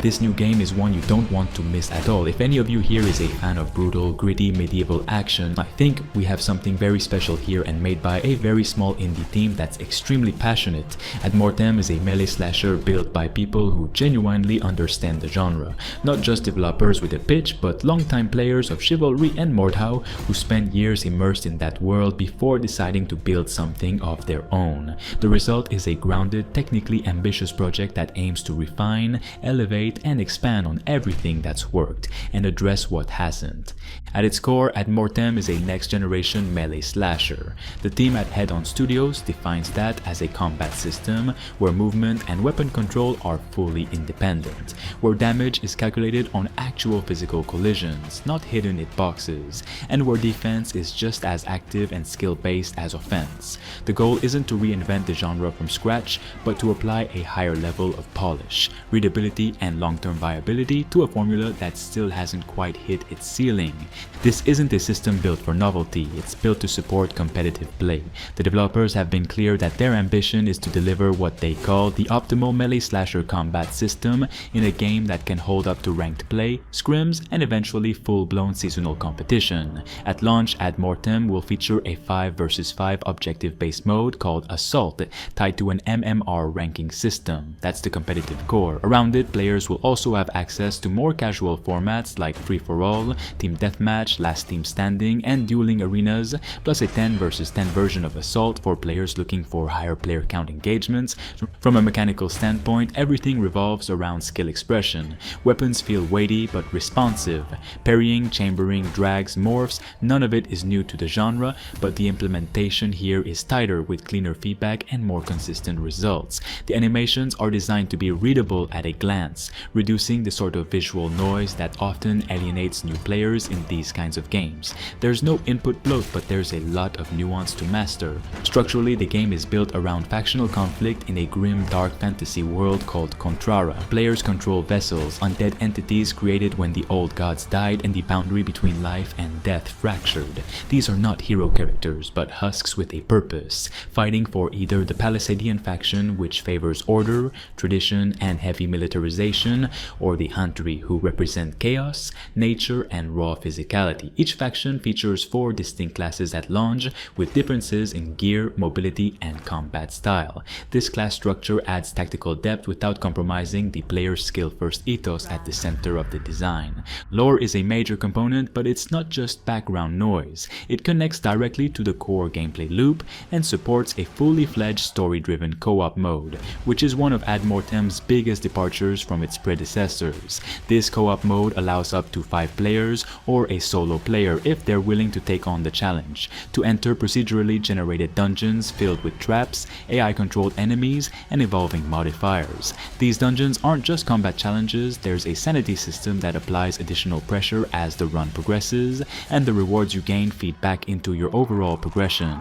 This new game is one you don't want to miss at all. If any of you here is a fan of brutal, gritty medieval action, I think we have something very special here and made by a very small indie team that's extremely passionate. Ad Mortem is a melee slasher built by people who genuinely understand the genre. Not just developers with a pitch, but longtime players of Chivalry and Mordhau who spent years immersed in that world before deciding to build something of their own. The result is a grounded, technically ambitious project that aims to refine, elevate, and expand on everything that's worked and address what hasn't. At its core, Ad Mortem is a next-generation melee slasher. The team at Head-On Studios defines that as a combat system where movement and weapon control are fully independent, where damage is calculated on actual physical collisions, not hidden in boxes, and where defense is just as active and skill-based as offense. The goal isn't to reinvent the genre from scratch, but to apply a higher level of polish, readability, and long-term viability to a formula that still hasn't quite hit its ceiling. This isn't a system built for novelty, it's built to support competitive play. The developers have been clear that their ambition is to deliver what they call the optimal melee slasher combat system in a game that can hold up to ranked play, scrims, and eventually full-blown seasonal competition. At launch, Ad Mortem will feature a 5 vs 5 objective-based mode called Assault, tied to an MMR ranking system. That's the competitive core. Around it, players will also have access to more casual formats like free-for-all, team deathmatch, last team standing, and dueling arenas, plus a 10 vs 10 version of Assault for players looking for higher player count engagements. From a mechanical standpoint, everything revolves around skill expression. Weapons feel weighty but responsive. Parrying, chambering, drags, morphs, none of it is new to the genre, but the implementation here is tighter with cleaner feedback and more consistent results. The animations are designed to be readable at a glance, reducing the sort of visual noise that often alienates new players in these kinds of games. There's no input bloat, but there's a lot of nuance to master. Structurally, the game is built around factional conflict in a grim dark fantasy world called Contrara. Players control vessels, undead entities created when the old gods died and the boundary between life and death fractured. These are not hero characters, but husks with a purpose, fighting for either the Palisadian faction, which favors order, tradition, and heavy militarization, or the Huntry, who represent chaos, nature, and raw physicality. Each faction features 4 distinct classes at launch, with differences in gear, mobility, and combat style. This class structure adds tactical depth without compromising the player's skill-first ethos at the center of the design. Lore is a major component, but it's not just background noise. It connects directly to the core gameplay loop and supports a fully fledged story-driven co-op mode, which is one of Ad Mortem's biggest departures from its predecessors. This co-op mode allows up to 5 players or a solo player if they're willing to take on the challenge, to enter procedurally generated dungeons filled with traps, AI-controlled enemies, and evolving modifiers. These dungeons aren't just combat challenges, there's a sanity system that applies additional pressure as the run progresses, and the rewards you gain feed back into your overall progression.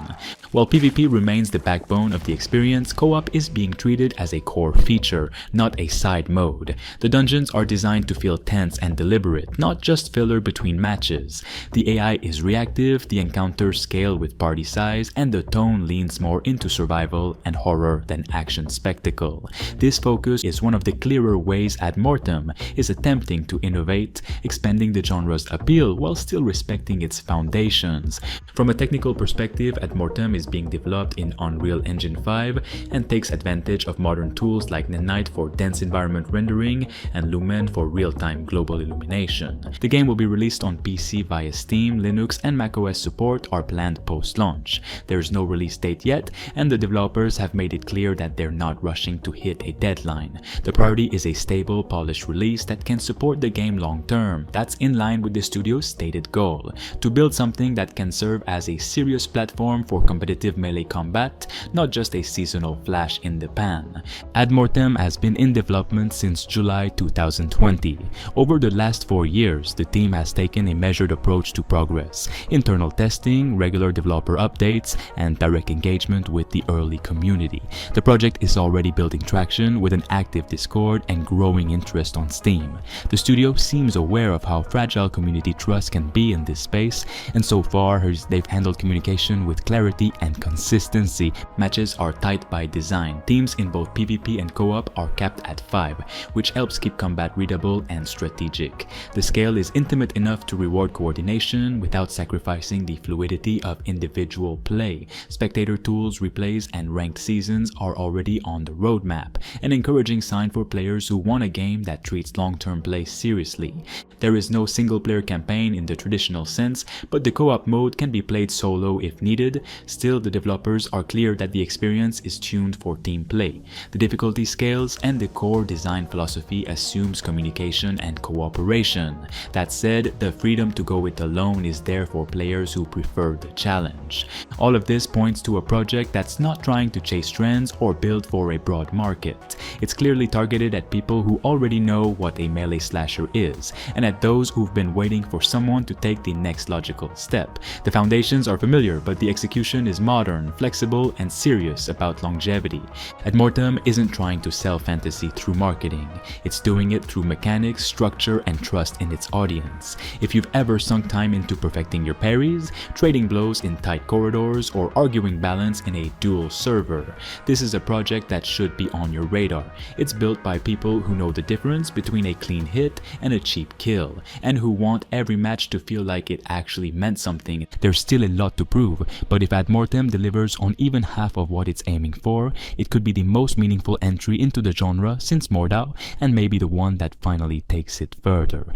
While PvP remains the backbone of the experience, co-op is being treated as a core feature, not a side mode. The dungeons are designed to feel tense and deliberate, not just filler between matches. The AI is reactive, the encounters scale with party size, and the tone leans more into survival and horror than action spectacle. This focus is one of the clearer ways Ad Mortem is attempting to innovate, expanding the genre's appeal while still respecting its foundations. From a technical perspective, Ad Mortem is being developed in Unreal Engine 5 and takes advantage of modern tools like Nanite for dense environment rendering and Lumen for real-time global illumination. The game will be released on PC via Steam, Linux, and macOS support are planned post-launch. There's no release date yet, and the developers have made it clear that they're not rushing to hit a deadline. The priority is a stable, polished release that can support the game long-term. That's in line with the studio's stated goal, to build something that can serve as a serious platform for competitive melee combat, not just a seasonal flash in the pan. Ad Mortem has been in development since July 2020. Over the last 4 years, the team has taken a measured approach to progress, internal testing, regular developer updates, and direct engagement with the early community. The project is already building traction with an active Discord and growing interest on Steam. The studio seems aware of how fragile community trust can be in this space, and so far they've handled communication with clarity and consistency. Matches are tight by design. Teams in both PvP and co-op are capped at 5, which which helps keep combat readable and strategic. The scale is intimate enough to reward coordination without sacrificing the fluidity of individual play. Spectator tools, replays, and ranked seasons are already on the roadmap, an encouraging sign for players who want a game that treats long-term play seriously. There is no single-player campaign in the traditional sense, but the co-op mode can be played solo if needed. Still, the developers are clear that the experience is tuned for team play. The difficulty scales and the core design philosophy assumes communication and cooperation. That said, the freedom to go it alone is there for players who prefer the challenge. All of this points to a project that's not trying to chase trends or build for a broad market. It's clearly targeted at people who already know what a melee slasher is, and at those who've been waiting for someone to take the next logical step. The foundations are familiar, but the execution is modern, flexible, and serious about longevity. Ad Mortem isn't trying to sell fantasy through marketing. It's doing it through mechanics, structure, and trust in its audience. If you've ever sunk time into perfecting your parries, trading blows in tight corridors, or arguing balance in a dual server, this is a project that should be on your radar. It's built by people who know the difference between a clean hit and a cheap kill, and who want every match to feel like it actually meant something. There's still a lot to prove, but if Ad Mortem delivers on even half of what it's aiming for, it could be the most meaningful entry into the genre since Mordhau, and maybe the one that finally takes it further.